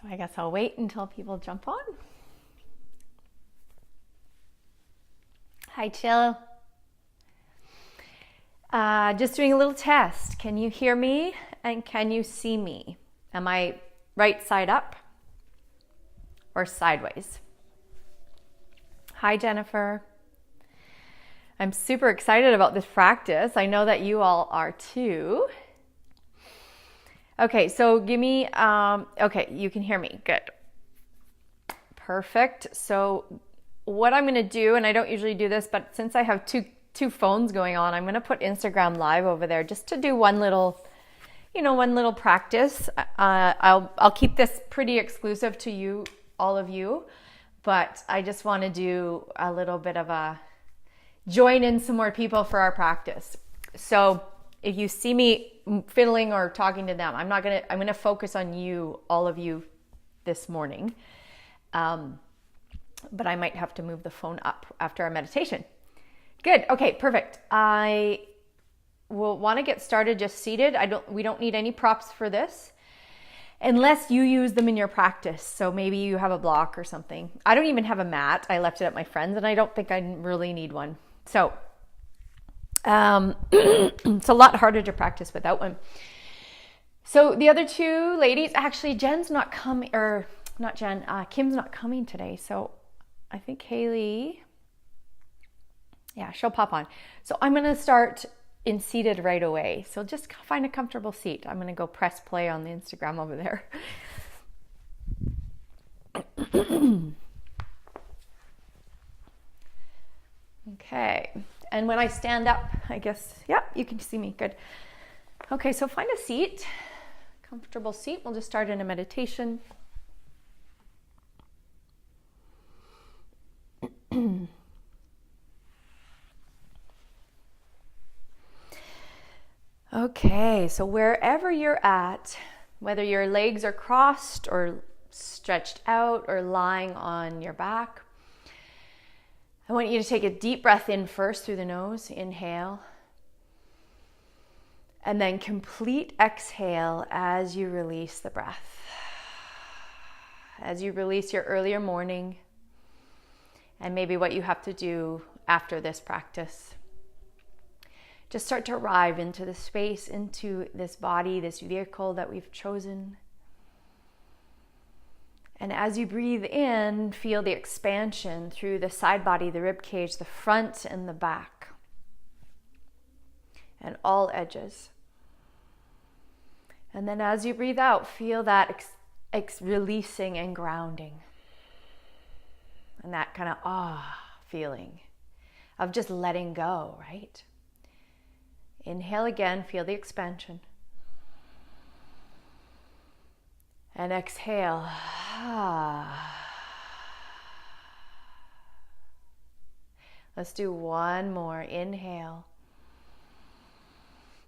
I guess I'll wait until people jump on. Hi, Chill. Just doing a little test. Can you hear me and can you see me? Am I right side up or sideways? Hi, Jennifer. I'm super excited about this practice. I know that you all are too. Okay, so give me, okay, you can hear me. Good. Perfect. So what I'm going to do, and I don't usually do this, but since I have two phones going on, I'm going to put Instagram Live over there just to do one little practice. I'll keep this pretty exclusive to you, all of you, but I just want to do a little bit of a join in some more people for our practice. So if you see me fiddling or talking to them, I'm going to focus on you, all of you this morning. But I might have to move the phone up after our meditation. Good. Okay, perfect. I will want to get started just seated. We don't need any props for this unless you use them in your practice. So maybe you have a block or something. I don't even have a mat. I left it at my friend's and I don't think I really need one. So it's a lot harder to practice without one. So the other two ladies, actually Jen's not coming, or not Jen, Kim's not coming today. So I think Haley, yeah, she'll pop on. So I'm going to start in seated right away. So just find a comfortable seat. I'm going to go press play on the Instagram over there. Okay. And when I stand up, I guess, yeah, you can see me. Good. Okay, so find a seat, comfortable seat. We'll just start in a meditation. Okay, so wherever you're at, whether your legs are crossed or stretched out or lying on your back, I want you to take a deep breath in first through the nose, inhale, and then complete exhale as you release the breath. As you release your earlier morning and maybe what you have to do after this practice. Just start to arrive into the space, into this body, this vehicle that we've chosen. And as you breathe in, feel the expansion through the side body, the rib cage, the front and the back, and all edges. And then as you breathe out, feel that releasing and grounding. And that kind of feeling of just letting go, right? Inhale again, feel the expansion. And exhale. Let's do one more. Inhale.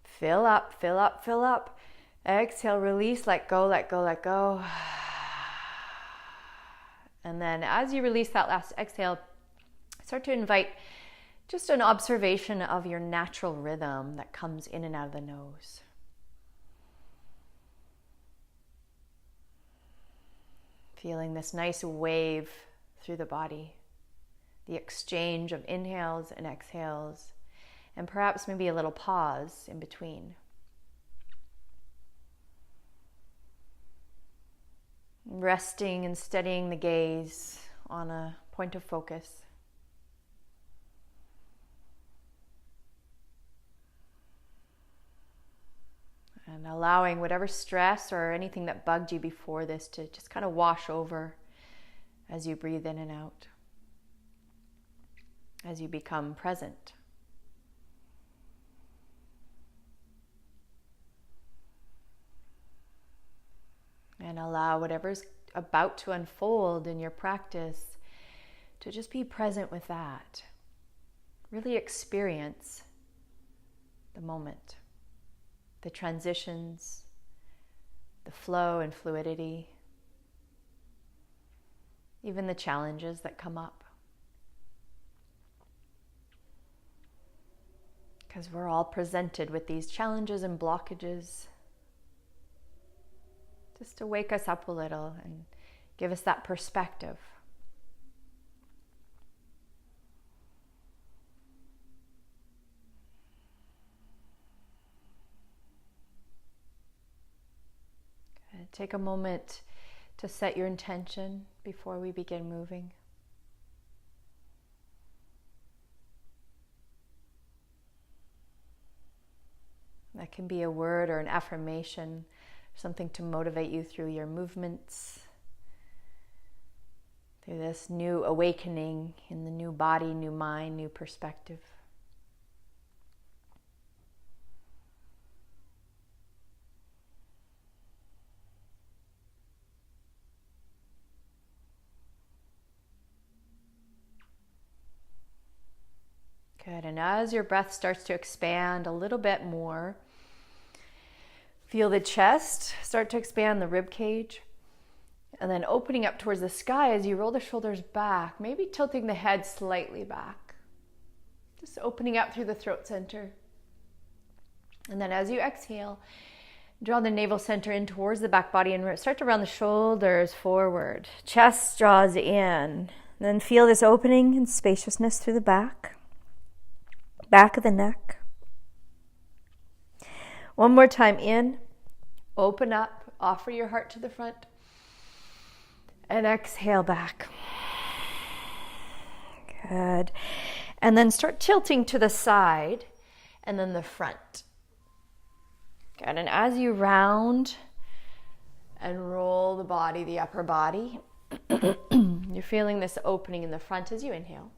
Fill up, fill up, fill up. Exhale, release, let go, let go, let go. And then as you release that last exhale, start to invite just an observation of your natural rhythm that comes in and out of the nose. Feeling this nice wave through the body, the exchange of inhales and exhales, and perhaps maybe a little pause in between. Resting and steadying the gaze on a point of focus. And allowing whatever stress or anything that bugged you before this to just kind of wash over as you breathe in and out, as you become present. And allow whatever's about to unfold in your practice to just be present with that. Really experience the moment, the transitions, the flow and fluidity, even the challenges that come up. Because we're all presented with these challenges and blockages. just to wake us up a little and give us that perspective. Good. Take a moment to set your intention before we begin moving. That can be a word or an affirmation, something to motivate you through your movements, through this new awakening in the new body, new mind, new perspective. Good. And as your breath starts to expand a little bit more, feel the chest start to expand, the rib cage, and then opening up towards the sky as you roll the shoulders back, maybe tilting the head slightly back. Just opening up through the throat center. And then as you exhale, draw the navel center in towards the back body and start to round the shoulders forward. Chest draws in. Then feel this opening and spaciousness through the back of the neck. One more time in, open up, offer your heart to the front, and exhale back. Good. And then start tilting to the side and then the front. Good. And as you round and roll the body, the upper body, you're feeling this opening in the front as you inhale,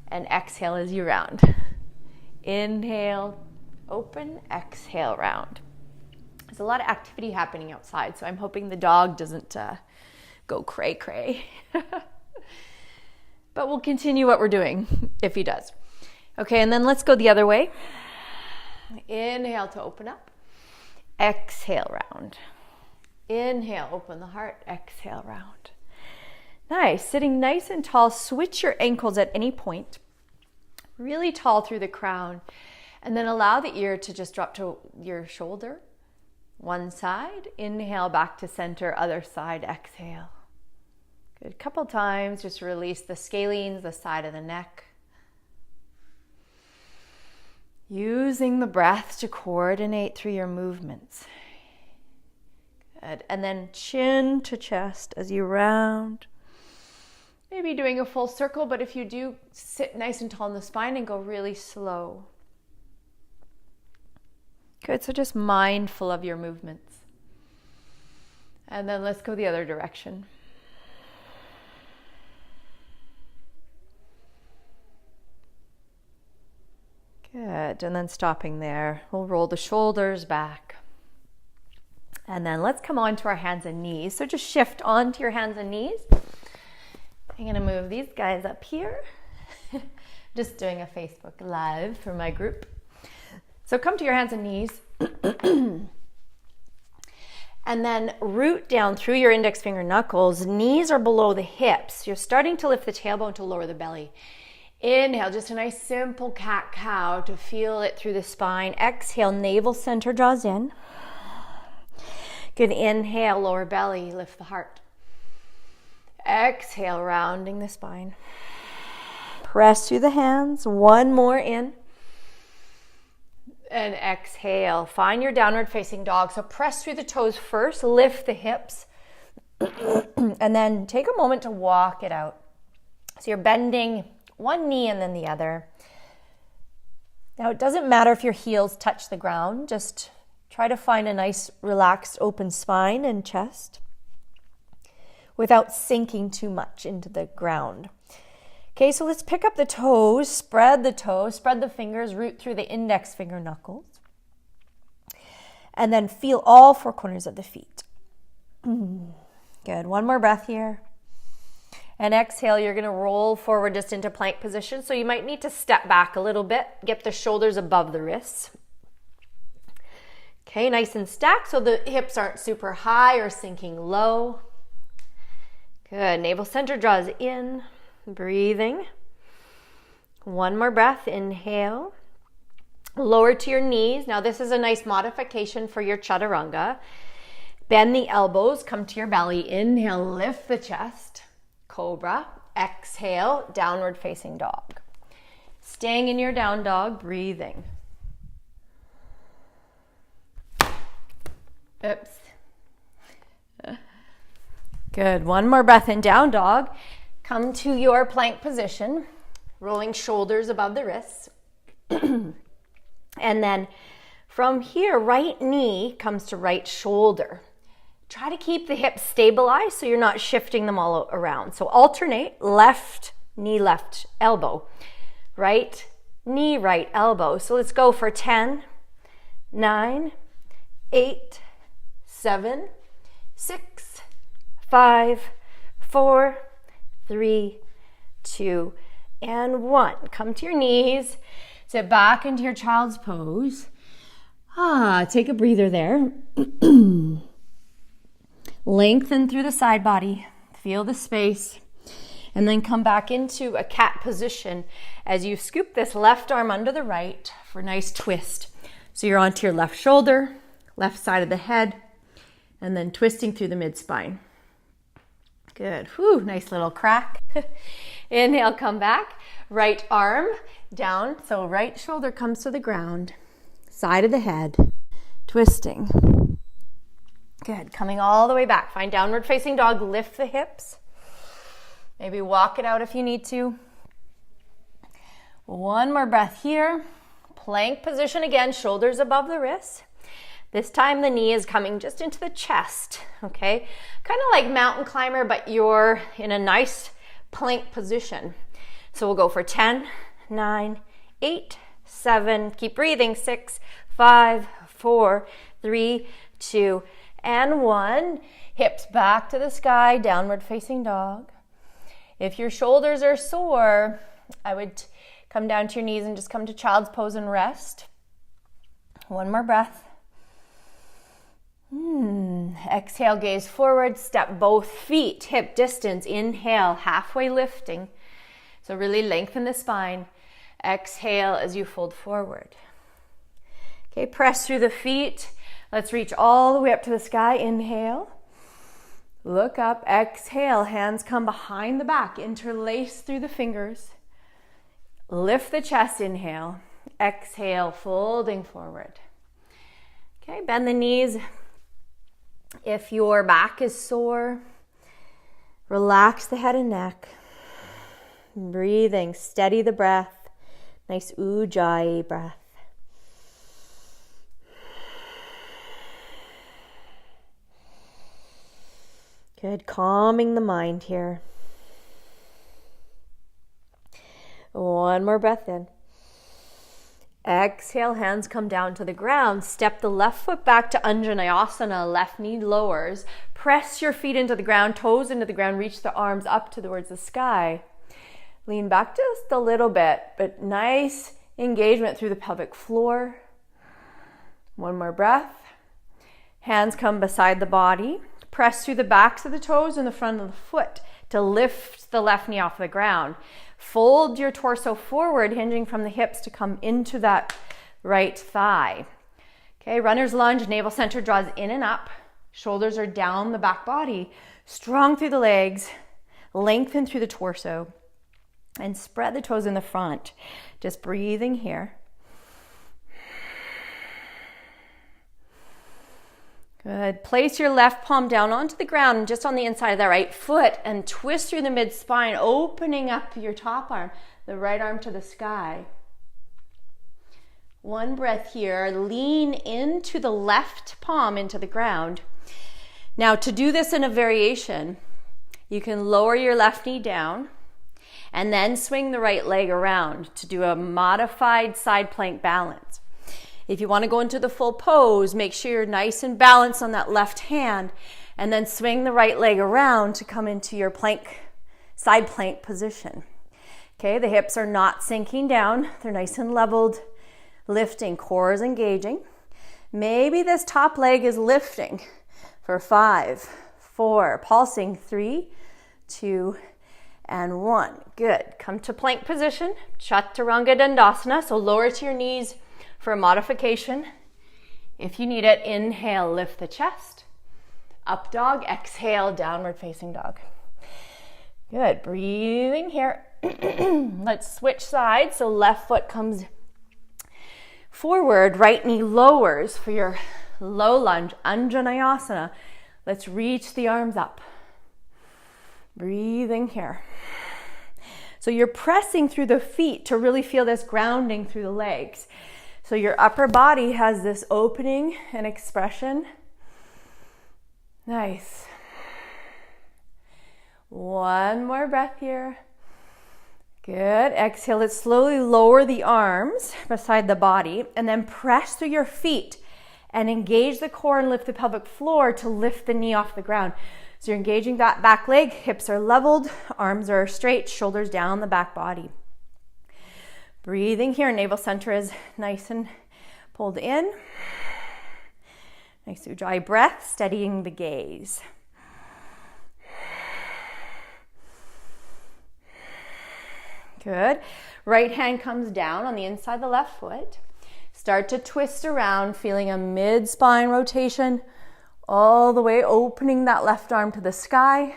and exhale as you round. Inhale, open, exhale, round. There's a lot of activity happening outside, so I'm hoping the dog doesn't go cray-cray. But we'll continue what we're doing if he does. Okay, and then let's go the other way. Inhale to open up. Exhale, round. Inhale, open the heart. Exhale, round. Nice. Sitting nice and tall. Switch your ankles at any point. Really tall through the crown. And then allow the ear to just drop to your shoulder. One side. Inhale, back to center. Other side. Exhale. Good. Couple times. Just release the scalenes, the side of the neck. Using the breath to coordinate through your movements. Good. And then chin to chest as you round. Maybe doing a full circle, but if you do, sit nice and tall in the spine and go really slow. Good, so just mindful of your movements. And then let's go the other direction. Good, and then stopping there, we'll roll the shoulders back. And then let's come on to our hands and knees. So just shift onto your hands and knees. I'm going to move these guys up here. Just doing a Facebook Live for my group. So come to your hands and knees. And then root down through your index finger knuckles. Knees are below the hips. You're starting to lift the tailbone to lower the belly. Inhale, just a nice simple cat-cow to feel it through the spine. Exhale, navel center draws in. Good, inhale, lower belly, lift the heart. Exhale, rounding the spine. Press through the hands. One more in. And exhale. Find your downward facing dog. So press through the toes first. Lift the hips. And then take a moment to walk it out. So you're bending one knee and then the other. Now it doesn't matter if your heels touch the ground. Just try to find a nice relaxed open spine and chest without sinking too much into the ground. Okay, so let's pick up the toes, spread the fingers, root through the index finger knuckles. And then feel all four corners of the feet. Good, one more breath here. And exhale, you're gonna roll forward just into plank position. So you might need to step back a little bit, get the shoulders above the wrists. Okay, nice and stacked so the hips aren't super high or sinking low. Good, navel center draws in, breathing. One more breath, inhale. Lower to your knees. Now this is a nice modification for your chaturanga. Bend the elbows, come to your belly. Inhale, lift the chest. Cobra. Exhale, downward facing dog. Staying in your down dog, breathing. Oops. Good. One more breath in, down dog. Come to your plank position, rolling shoulders above the wrists. And then from here, right knee comes to right shoulder. Try to keep the hips stabilized so you're not shifting them all around. So alternate left knee, left elbow, right knee, right elbow. So let's go for 10, 9, 8, 7, 6, 5, 4, 3, 2, and 1. Come to your knees. Sit back into your child's pose. Take a breather there. Lengthen through the side body. Feel the space. And then come back into a cat position as you scoop this left arm under the right for a nice twist. So you're onto your left shoulder, left side of the head, and then twisting through the mid-spine. Good. Whew, nice little crack. Inhale, come back. Right arm down. So right shoulder comes to the ground. Side of the head. Twisting. Good. Coming all the way back. Find downward facing dog. Lift the hips. Maybe walk it out if you need to. One more breath here. Plank position again. Shoulders above the wrists. This time the knee is coming just into the chest, okay? Kind of like mountain climber, but you're in a nice plank position. So we'll go for 10, 9, 8, 7, keep breathing, 6, 5, 4, 3, 2, and 1. Hips back to the sky, downward facing dog. If your shoulders are sore, I would come down to your knees and just come to child's pose and rest. One more breath. Exhale, gaze forward, step both feet, hip distance. Inhale, halfway lifting. So really lengthen the spine. Exhale as you fold forward. Okay, press through the feet. Let's reach all the way up to the sky. Inhale. Look up. Exhale, hands come behind the back. Interlace through the fingers. Lift the chest. Inhale. Exhale, folding forward. Okay, bend the knees. If your back is sore, relax the head and neck. Breathing, steady the breath. Nice ujjayi breath. Good, calming the mind here. One more breath in. Exhale, hands come down to the ground. Step the left foot back to Navasana, left knee lowers. Press your feet into the ground, toes into the ground, reach the arms up towards the sky. Lean back just a little bit, but nice engagement through the pelvic floor. One more breath. Hands come beside the body. Press through the backs of the toes and the front of the foot to lift the left knee off the ground. Fold your torso forward, hinging from the hips to come into that right thigh. Okay, runner's lunge, navel center draws in and up. Shoulders are down the back body. Strong through the legs. Lengthen through the torso. And spread the toes in the front. Just breathing here. Good. Place your left palm down onto the ground and just on the inside of that right foot and twist through the mid-spine, opening up your top arm, the right arm to the sky. One breath here. Lean into the left palm into the ground. Now to do this in a variation, you can lower your left knee down and then swing the right leg around to do a modified side plank balance. If you want to go into the full pose, make sure you're nice and balanced on that left hand and then swing the right leg around to come into your plank, side plank position. Okay, the hips are not sinking down. They're nice and leveled, lifting, core is engaging. Maybe this top leg is lifting for 5, 4, pulsing 3, 2, and 1. Good. Come to plank position, Chaturanga Dandasana. So lower to your knees for a modification. If you need it, inhale, lift the chest. up dog. Exhale, downward facing dog. Good, breathing here. Let's switch sides. So left foot comes forward, right knee lowers for your low lunge, Anjaneyasana. Let's reach the arms up. Breathing here. So you're pressing through the feet to really feel this grounding through the legs. So your upper body has this opening and expression. Nice. One more breath here. Good. Exhale. Let's slowly lower the arms beside the body and then press through your feet and engage the core and lift the pelvic floor to lift the knee off the ground. So you're engaging that back leg, hips are leveled, arms are straight, shoulders down the back body. Breathing here, navel center is nice and pulled in. Nice Ujjayi breath, steadying the gaze. Good. Right hand comes down on the inside of the left foot. Start to twist around, feeling a mid-spine rotation all the way, opening that left arm to the sky.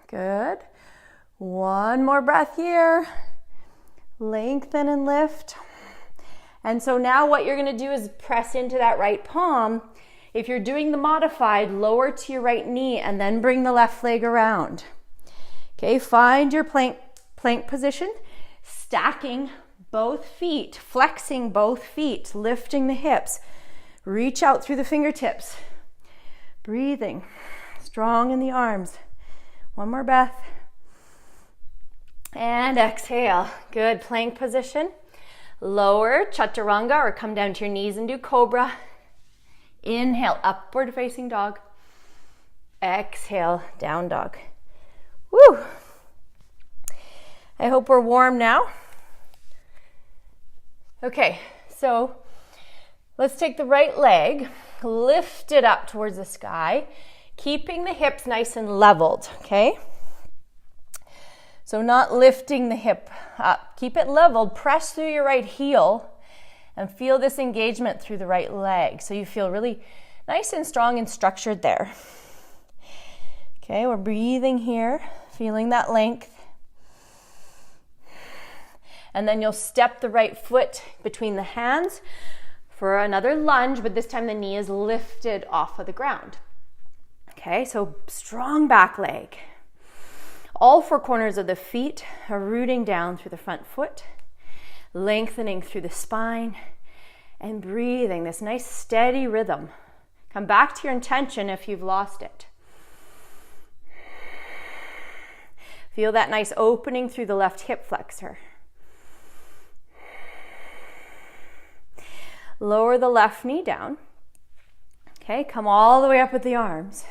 Good. One more breath here. Lengthen and lift. And so now what you're going to do is press into that right palm. If you're doing the modified, lower to your right knee and then bring the left leg around. Okay, find your plank position, stacking both feet, flexing both feet, lifting the hips. Reach out through the fingertips. Breathing, strong in the arms. One more breath. And exhale. Good, plank position. Lower, chaturanga, or come down to your knees and do cobra. Inhale, upward facing dog. Exhale, down dog. Woo! I hope we're warm now. Okay, so let's take the right leg, lift it up towards the sky, keeping the hips nice and leveled, okay? So not lifting the hip up. Keep it leveled, press through your right heel, and feel this engagement through the right leg. So you feel really nice and strong and structured there. Okay, we're breathing here, feeling that length. And then you'll step the right foot between the hands for another lunge, but this time the knee is lifted off of the ground. Okay, so strong back leg. All four corners of the feet are rooting down through the front foot, lengthening through the spine, and breathing this nice steady rhythm. Come back to your intention if you've lost it. Feel that nice opening through the left hip flexor. Lower the left knee down. Okay, come all the way up with the arms.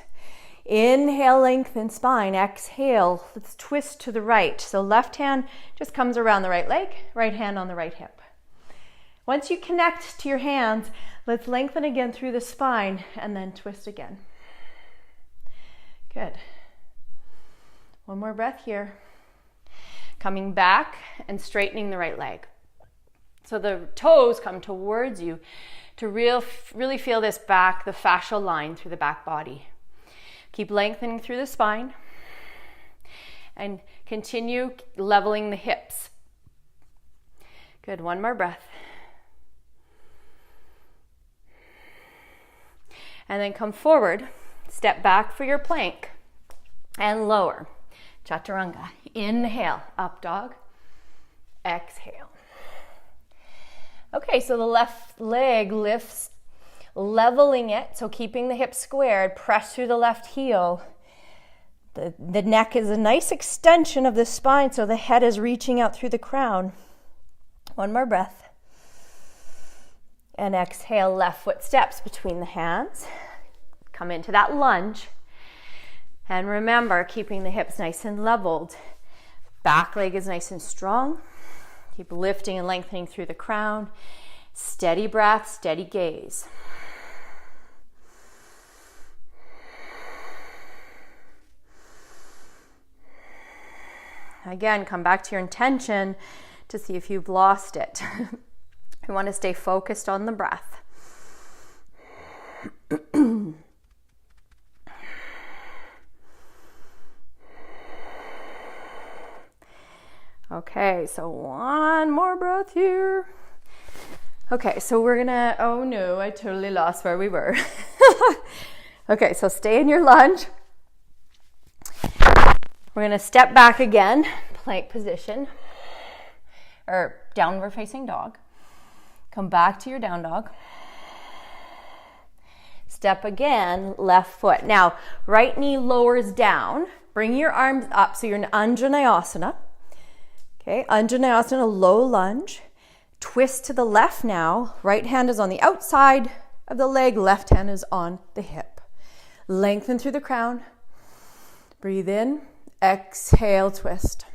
Inhale, lengthen spine. Exhale, let's twist to the right. So left hand just comes around the right leg, right hand on the right hip. Once you connect to your hands, let's lengthen again through the spine and then twist again. Good. One more breath here. Coming back and straightening the right leg. So the toes come towards you to really feel this back, the fascial line through the back body. Keep lengthening through the spine and continue leveling the hips. Good, one more breath. And then come forward, step back for your plank and lower. Chaturanga. Inhale, up dog. Exhale. Okay, so the left leg lifts, leveling it, so keeping the hips squared, press through the left heel. The neck is a nice extension of the spine, so the head is reaching out through the crown. One more breath. And exhale, left foot steps between the hands. Come into that lunge. And remember, keeping the hips nice and leveled. Back leg is nice and strong. Keep lifting and lengthening through the crown. Steady breath, steady gaze. Again, come back to your intention to see if you've lost it. We want to stay focused on the breath. Okay, so one more breath here. Okay, so we're gonna, oh no, I totally lost where we were. Okay, so stay in your lunge. We're gonna step back again, plank position, or downward facing dog. Come back to your down dog. Step again, left foot. Now, right knee lowers down. Bring your arms up so you're in Anjaneyasana. Okay, Anjaneyasana, low lunge. Twist to the left now. Right hand is on the outside of the leg. Left hand is on the hip. Lengthen through the crown. Breathe in. Exhale, twist.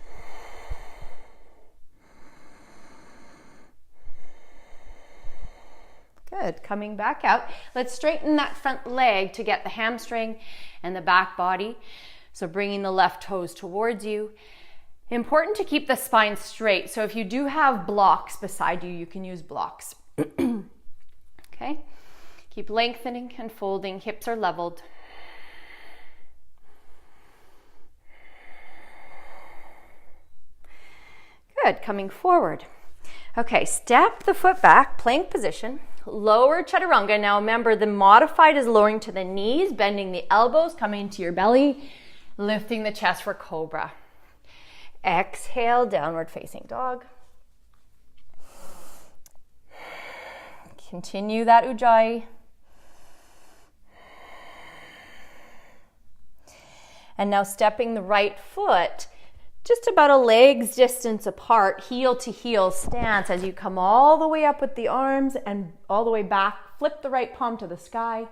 Good. Coming back out. Let's straighten that front leg to get the hamstring and the back body. So bringing the left toes towards you. Important to keep the spine straight. So if you do have blocks beside you, you can use blocks. Okay. Keep lengthening and folding. Hips are leveled. Good. Coming forward. Okay. Step the foot back. Plank position. Lower chaturanga. Now remember, the modified is lowering to the knees, bending the elbows, coming to your belly, lifting the chest for cobra. Exhale, downward facing dog. Continue that ujjayi. And now stepping the right foot just about a leg's distance apart, heel to heel stance as you come all the way up with the arms and all the way back. Flip the right palm to the sky.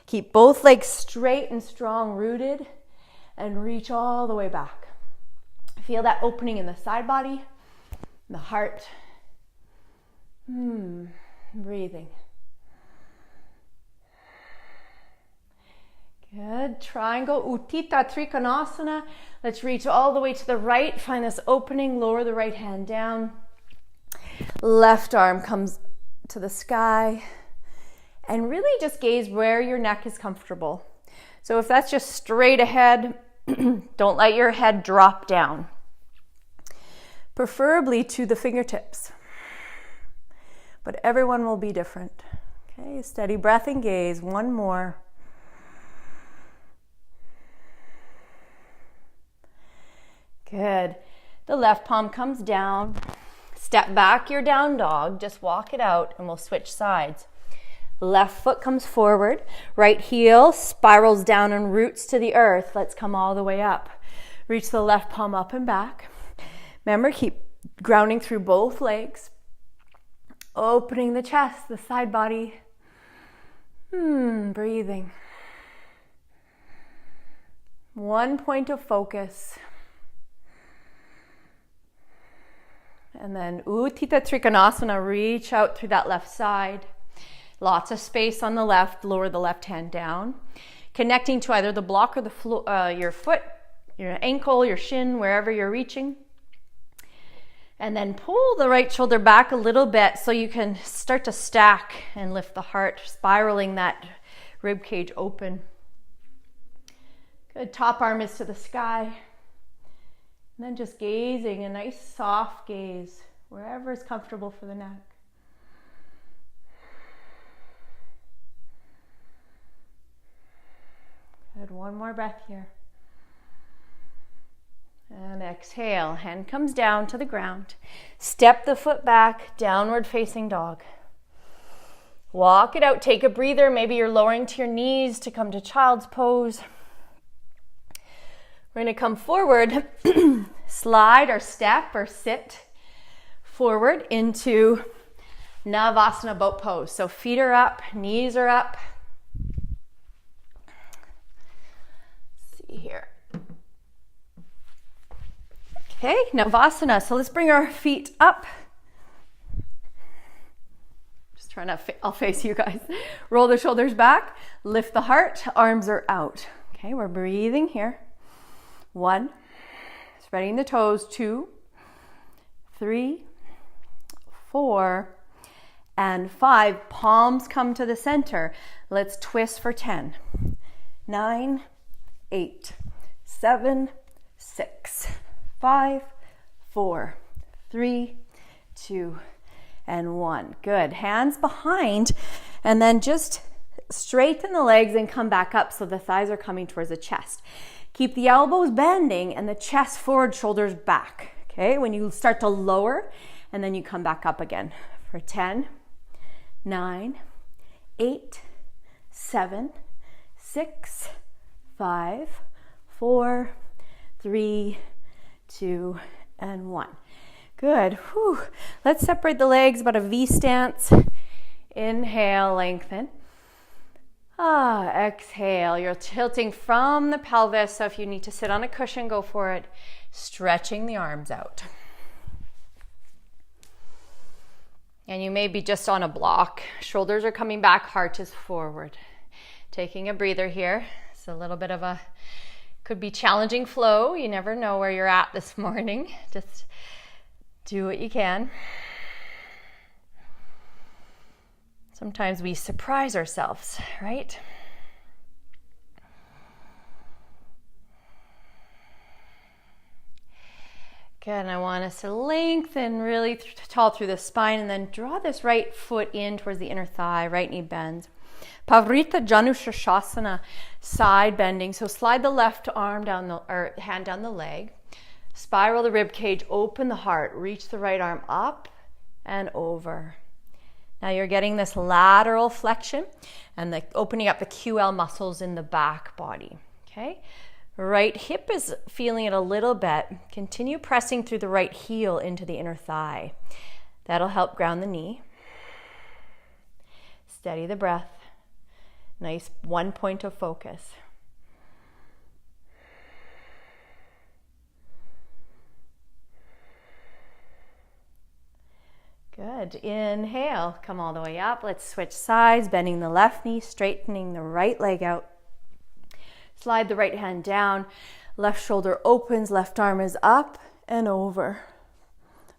Keep both legs straight and strong, rooted, and reach all the way back. Feel that opening in the side body, the heart. Breathing. Good. Triangle, Utthita Trikonasana. Let's reach all the way to the right. Find this opening. Lower the right hand down. Left arm comes to the sky. And really just gaze where your neck is comfortable. So if that's just straight ahead, don't let your head drop down. Preferably to the fingertips. But everyone will be different. Okay, steady breath and gaze. One more. Good. The left palm comes down. Step back your down dog. Just walk it out and we'll switch sides. Left foot comes forward. Right heel spirals down and roots to the earth. Let's come all the way up. Reach the left palm up and back. Remember, keep grounding through both legs. Opening the chest, the side body. Breathing. One point of focus. And then Utthita Trikonasana, reach out through that left side. Lots of space on the left, lower the left hand down. Connecting to either the block or the floor, your foot, your ankle, your shin, wherever you're reaching. And then pull the right shoulder back a little bit so you can start to stack and lift the heart, spiraling that rib cage open. Good. Top arm is to the sky. And then just gazing, a nice soft gaze, wherever is comfortable for the neck. Good. One more breath here. And exhale, hand comes down to the ground. Step the foot back, downward facing dog. Walk it out, take a breather. Maybe you're lowering to your knees to come to child's pose. We're going to come forward, slide or step or sit forward into Navasana boat pose. So feet are up, knees are up. Let's see here. Okay, Navasana. So let's bring our feet up. Just trying to, I'll face you guys. Roll the shoulders back, lift the heart, arms are out. Okay, we're breathing here. 1, spreading the toes. 2, 3, 4, and 5. Palms come to the center. Let's twist for 10. 9, 8, 7, 6, 5, 4, 3, 2, and 1. Good. Hands behind, and then just straighten the legs and come back up so the thighs are coming towards the chest. Keep the elbows bending and the chest forward, shoulders back. Okay, when you start to lower, and then you come back up again for 10, 9, 8, 7, 6, 5, 4, 3, 2, and 1. Good. Whew. Let's separate the legs, about a V stance. Inhale, lengthen. Exhale. You're tilting from the pelvis, so if you need to sit on a cushion, go for it. Stretching the arms out. And you may be just on a block. Shoulders are coming back, heart is forward. Taking a breather here. It's a little bit of a, could be challenging flow. You never know where you're at this morning. Just do what you can. Sometimes we surprise ourselves, right? Good, and I want us to lengthen really tall through the spine, and then draw this right foot in towards the inner thigh, right knee bends. Pavrita Janu Shavasana, side bending. So slide the left arm down the, or hand down the leg. Spiral the rib cage, open the heart, reach the right arm up and over. Now you're getting this lateral flexion and the opening up the QL muscles in the back body. Okay, right hip is feeling it a little bit. Continue pressing through the right heel into the inner thigh. That'll help ground the knee. Steady the breath. Nice one point of focus. Good. Inhale, come all the way up. Let's switch sides, bending the left knee, straightening the right leg out. Slide the right hand down. Left shoulder opens, left arm is up and over.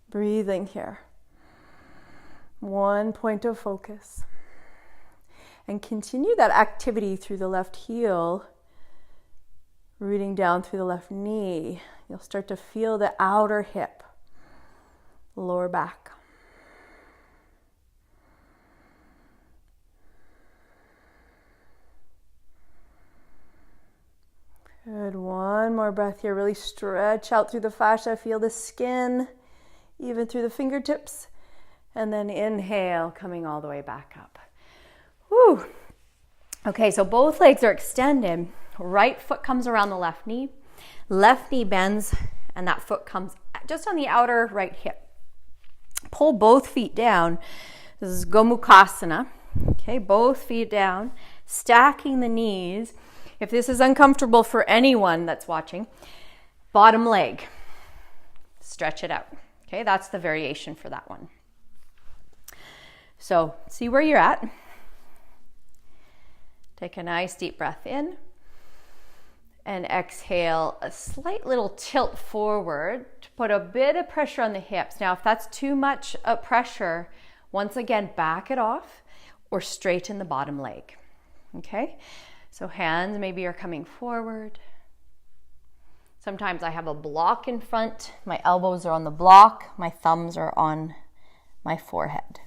Breathing here. One point of focus. And continue that activity through the left heel, rooting down through the left knee. You'll start to feel the outer hip, lower back. Good, one more breath here. Really stretch out through the fascia. Feel the skin, even through the fingertips. And then inhale, coming all the way back up. Whew. Okay, so both legs are extended. Right foot comes around the left knee bends, and that foot comes just on the outer right hip. Pull both feet down. This is Gomukhasana. Okay, both feet down, stacking the knees. If this is uncomfortable for anyone that's watching, bottom leg, stretch it out. Okay, that's the variation for that one. So see where you're at. Take a nice deep breath in and exhale, a slight little tilt forward to put a bit of pressure on the hips. Now, if that's too much pressure, once again, back it off or straighten the bottom leg. Okay? So hands maybe are coming forward. Sometimes I have a block in front. My elbows are on the block. My thumbs are on my forehead.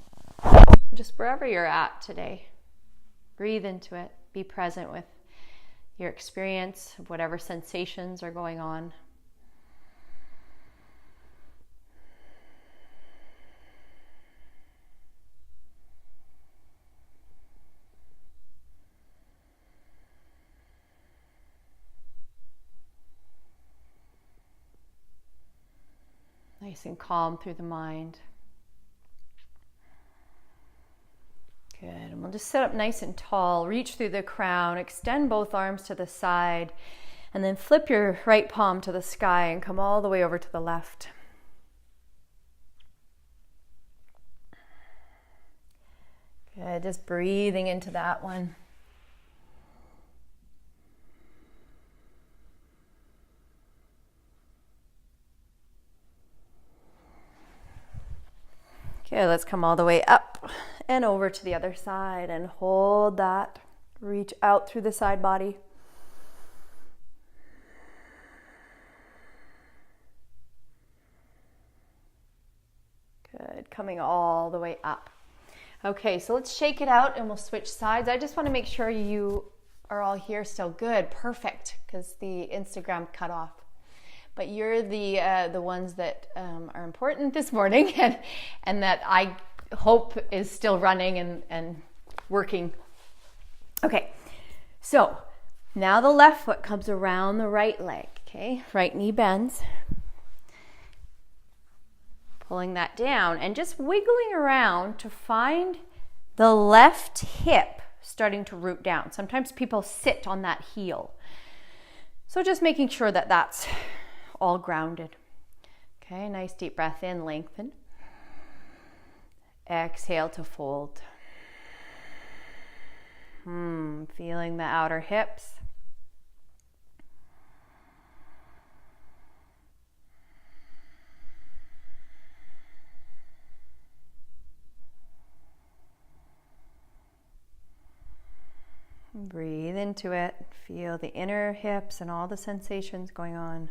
Just wherever you're at today, breathe into it. Be present with your experience of whatever sensations are going on. Nice and calm through the mind. Good, and we'll just sit up nice and tall, reach through the crown, extend both arms to the side, and then flip your right palm to the sky and come all the way over to the left. Good, just breathing into that one. Okay, let's come all the way up and over to the other side and hold that. Reach out through the side body. Good, coming all the way up. Okay, so let's shake it out and we'll switch sides. I just want to make sure you are all here still. Good, perfect, because the Instagram cut off. But you're the ones that are important this morning and that I hope is still running and working. Okay, so now the left foot comes around the right leg, okay? Right knee bends. Pulling that down and just wiggling around to find the left hip starting to root down. Sometimes people sit on that heel. So just making sure that that's all grounded. Okay, nice deep breath in, lengthen. Exhale to fold. Feeling the outer hips. Breathe into it. Feel the inner hips and all the sensations going on.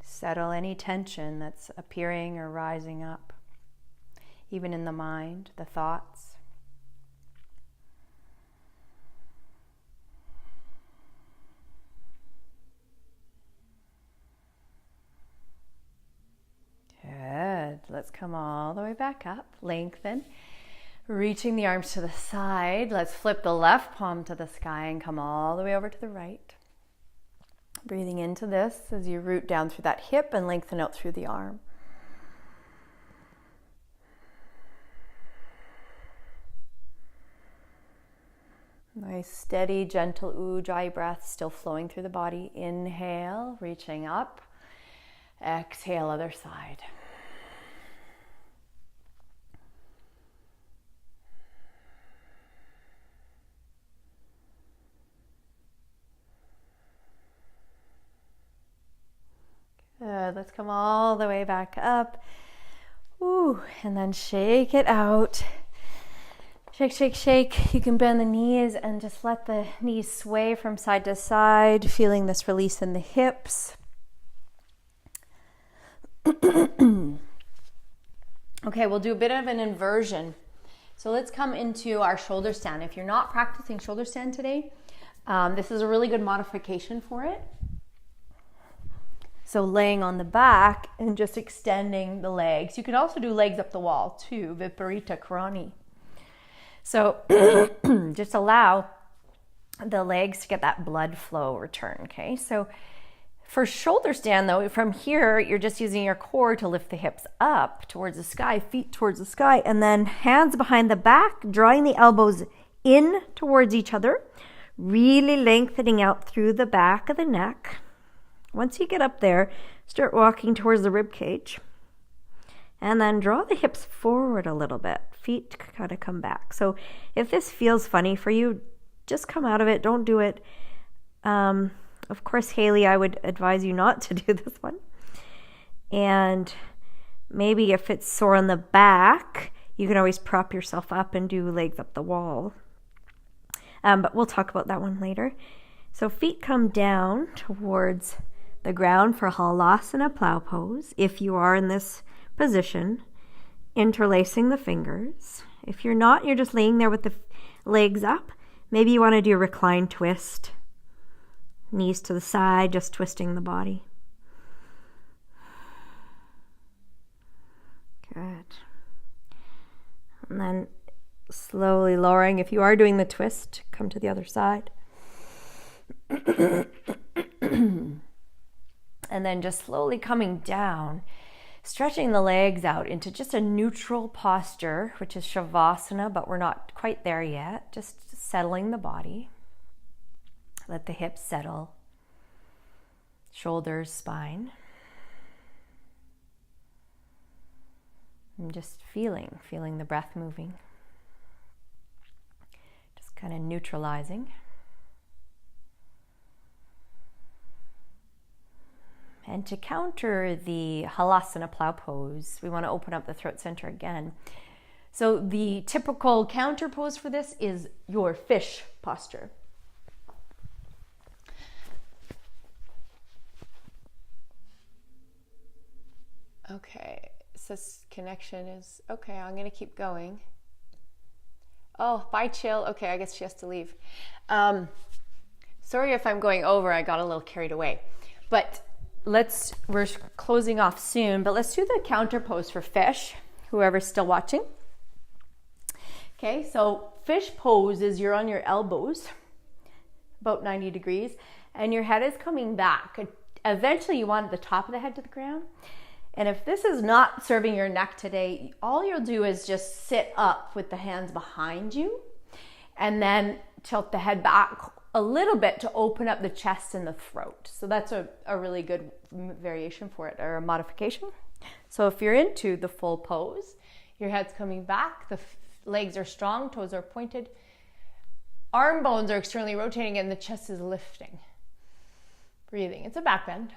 Settle any tension that's appearing or rising up, even in the mind, the thoughts. Good. Let's come all the way back up. Lengthen. Reaching the arms to the side. Let's flip the left palm to the sky and come all the way over to the right. Breathing into this as you root down through that hip and lengthen out through the arm. Nice, steady, gentle ujjayi breath still flowing through the body. Inhale, reaching up. Exhale, other side. Good. Let's come all the way back up. Ooh, and then shake it out. Shake, shake, shake. You can bend the knees and just let the knees sway from side to side, feeling this release in the hips. Okay, we'll do a bit of an inversion. So let's come into our shoulder stand. If you're not practicing shoulder stand today, this is a really good modification for it. So laying on the back and just extending the legs. You can also do legs up the wall too, Viparita Karani. So just allow the legs to get that blood flow return, okay? So for shoulder stand though, from here, you're just using your core to lift the hips up towards the sky, feet towards the sky, and then hands behind the back, drawing the elbows in towards each other, really lengthening out through the back of the neck. Once you get up there, start walking towards the rib cage. And then draw the hips forward a little bit. Feet kind of come back. So if this feels funny for you, just come out of it. Don't do it. Of course, Haley, I would advise you not to do this one. And maybe if it's sore on the back, you can always prop yourself up and do legs up the wall. But we'll talk about that one later. So feet come down towards the ground for Halasana Plow Pose. If you are in this position, interlacing the fingers. If you're not, you're just laying there with the legs up. Maybe you want to do a recline twist. Knees to the side, just twisting the body. Good. And then slowly lowering. If you are doing the twist, come to the other side. And then just slowly coming down, stretching the legs out into just a neutral posture, which is Shavasana, but we're not quite there yet. Just settling the body. Let the hips settle. Shoulders, spine. And just feeling the breath moving. Just kind of neutralizing. And to counter the Halasana Plow Pose, we want to open up the throat center again. So the typical counter pose for this is your fish posture. Okay, so this connection is, okay, I'm going to keep going. Oh, bye, Chill. Okay, I guess she has to leave. Sorry if I'm going over, I got a little carried away. But we're closing off soon, but let's do the counter pose for fish, whoever's still watching. Okay, so fish pose is you're on your elbows, about 90 degrees, and your head is coming back. Eventually you want the top of the head to the ground. And if this is not serving your neck today, all you'll do is just sit up with the hands behind you and then tilt the head back a little bit to open up the chest and the throat. So that's a really good variation for it, or a modification. So if you're into the full pose, your head's coming back, the legs are strong, toes are pointed, arm bones are externally rotating, and the chest is lifting. Breathing. It's a back bend.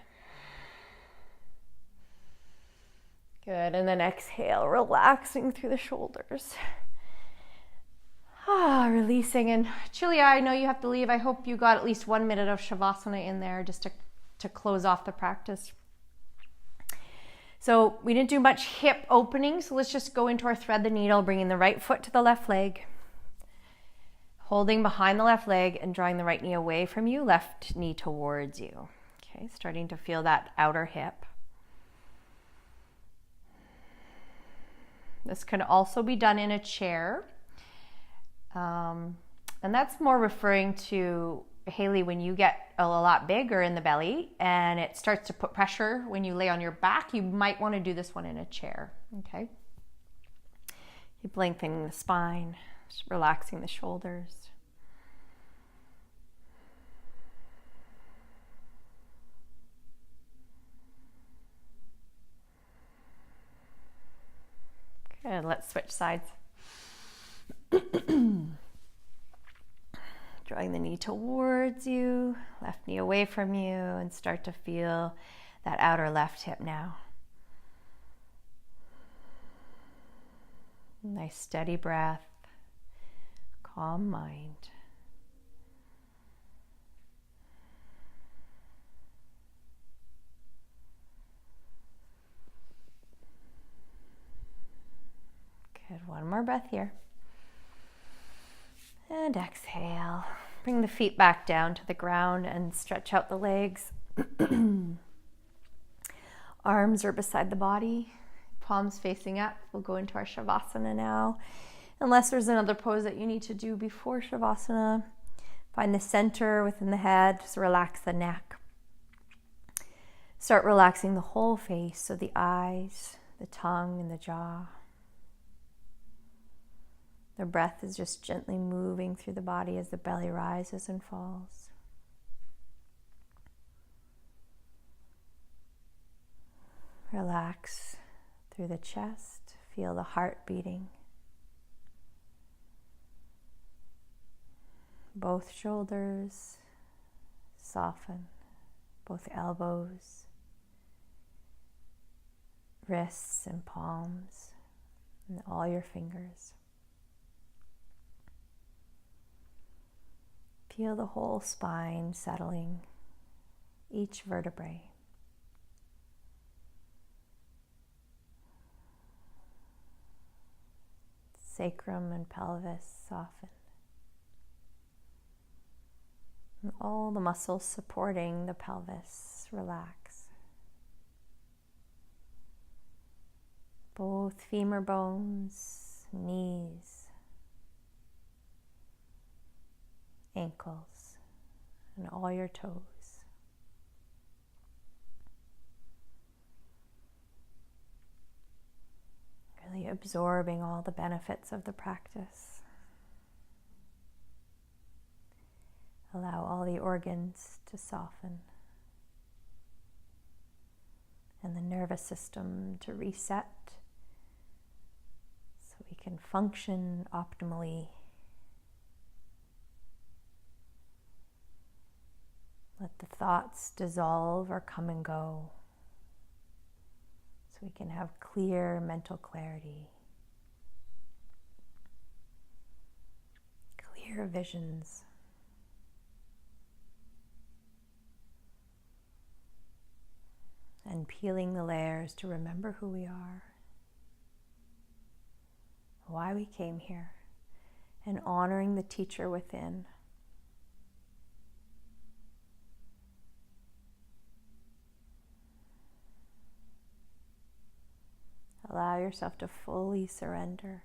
Good, and then exhale, relaxing through the shoulders. Releasing. And Chilia, I know you have to leave. I hope you got at least 1 minute of Shavasana in there just to close off the practice. So we didn't do much hip opening, so let's just go into our thread the needle, bringing the right foot to the left leg, holding behind the left leg and drawing the right knee away from you, left knee towards you. Okay, starting to feel that outer hip. This can also be done in a chair. And that's more referring to, Haley, when you get a lot bigger in the belly and it starts to put pressure when you lay on your back, you might want to do this one in a chair. Okay. Keep lengthening the spine, just relaxing the shoulders. Good, let's switch sides. Drawing the knee towards you, left knee away from you, and start to feel that outer left hip now. Nice steady breath, calm mind. Good, one more breath here. And exhale. Bring the feet back down to the ground and stretch out the legs. Arms are beside the body, palms facing up. We'll go into our Shavasana now. Unless there's another pose that you need to do before Shavasana, find the center within the head, just relax the neck. Start relaxing the whole face, so the eyes, the tongue, and the jaw. The breath is just gently moving through the body as the belly rises and falls. Relax through the chest. Feel the heart beating. Both shoulders soften. Both elbows, wrists and palms, and all your fingers. Feel the whole spine settling, each vertebrae. Sacrum and pelvis soften. And all the muscles supporting the pelvis relax. Both femur bones, knees, ankles, and all your toes. Really absorbing all the benefits of the practice. Allow all the organs to soften and the nervous system to reset so we can function optimally. Let the thoughts dissolve or come and go. So we can have clear mental clarity, clear visions. And peeling the layers to remember who we are, why we came here, and honoring the teacher within. Allow yourself to fully surrender.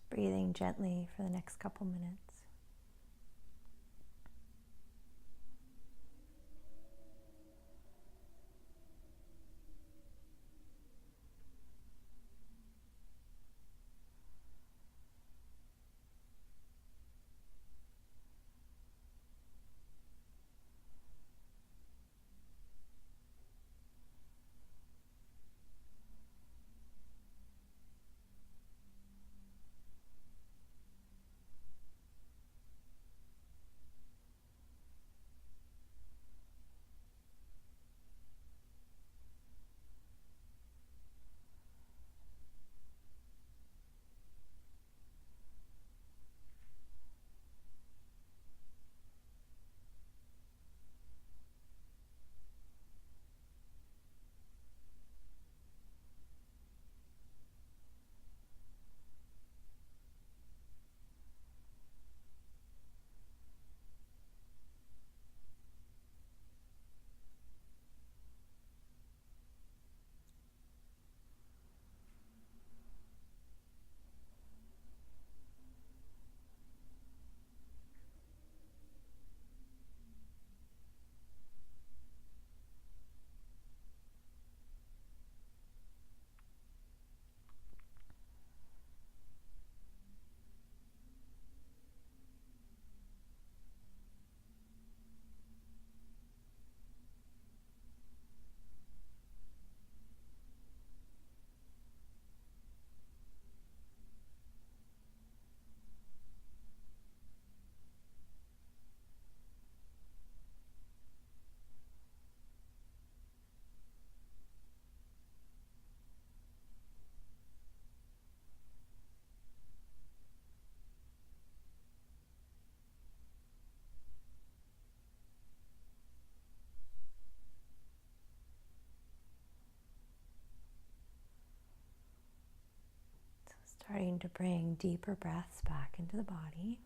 Breathing gently for the next couple minutes. Starting to bring deeper breaths back into the body.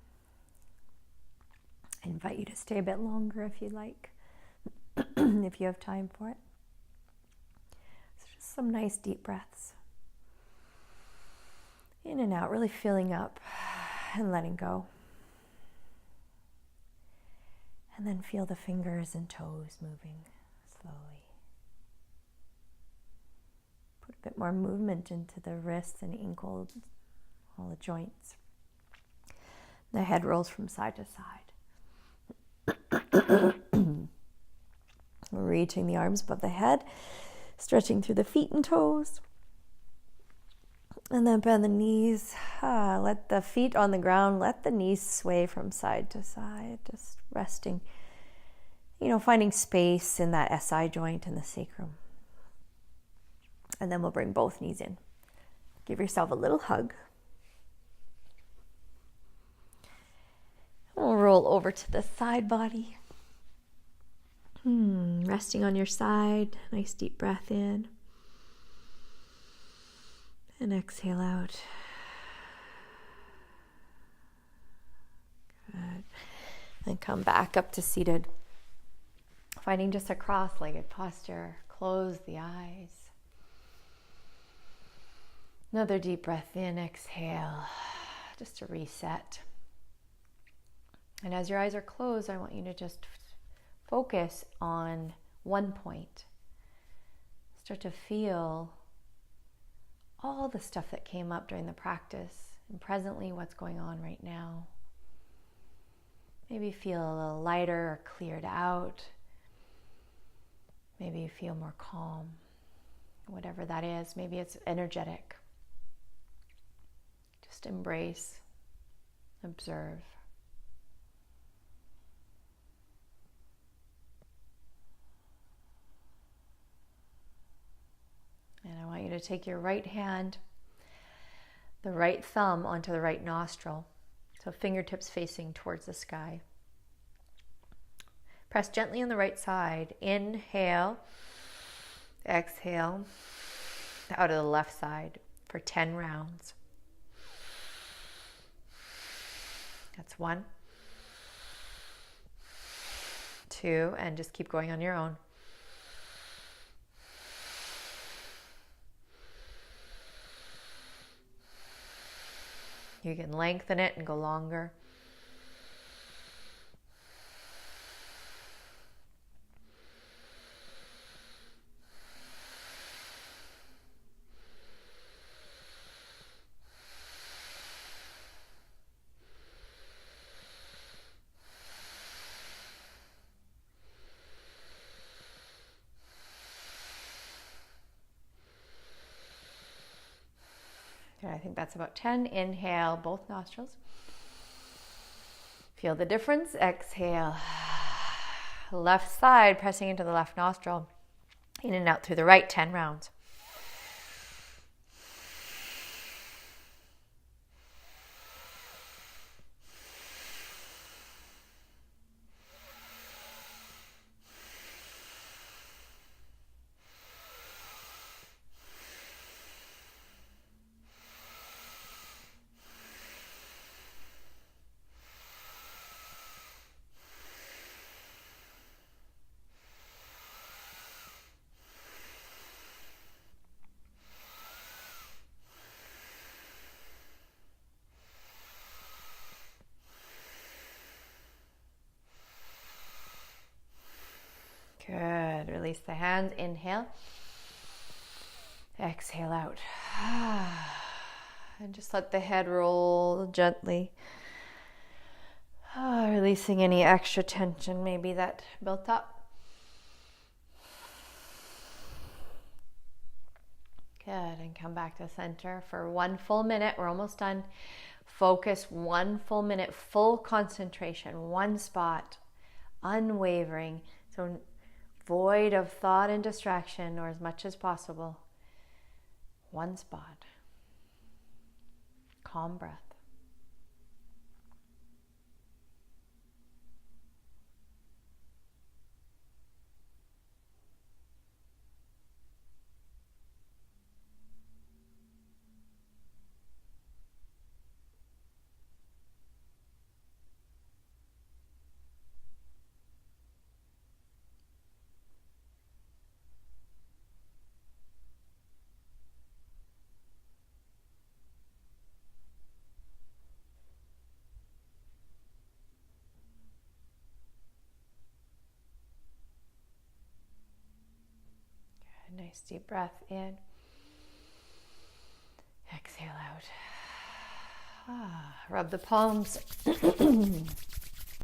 I invite you to stay a bit longer if you'd like, if you have time for it. So just some nice deep breaths. In and out, really filling up and letting go. And then feel the fingers and toes moving slowly. Put a bit more movement into the wrists and ankles, all the joints. The head rolls from side to side. Reaching the arms above the head, stretching through the feet and toes. And then bend the knees. Let the feet on the ground, let the knees sway from side to side, just resting, finding space in that SI joint and the sacrum. And then we'll bring both knees in. Give yourself a little hug. We'll roll over to the side body. Resting on your side. Nice deep breath in. And exhale out. Good. Then come back up to seated. Finding just a cross-legged posture. Close the eyes. Another deep breath in, exhale, just to reset. And as your eyes are closed, I want you to just focus on one point. Start to feel all the stuff that came up during the practice and presently what's going on right now. Maybe feel a little lighter or cleared out. Maybe you feel more calm. Whatever that is, maybe it's energetic. Just embrace, observe. And I want you to take your right hand, the right thumb onto the right nostril. So fingertips facing towards the sky. Press gently on the right side. Inhale, exhale, out of the left side for 10 rounds. That's 1, 2, and just keep going on your own. You can lengthen it and go longer. Okay, I think that's about 10. Inhale, both nostrils. Feel the difference. Exhale. Left side, pressing into the left nostril. In and out through the right, 10 rounds. Good. Release the hands. Inhale. Exhale out. And just let the head roll gently. Releasing any extra tension maybe that built up. Good. And come back to center for 1 full minute. We're almost done. Focus 1 full minute, full concentration, one spot, unwavering. So void of thought and distraction, or as much as possible. One spot. Calm breath. Nice deep breath in. Exhale out. Rub the palms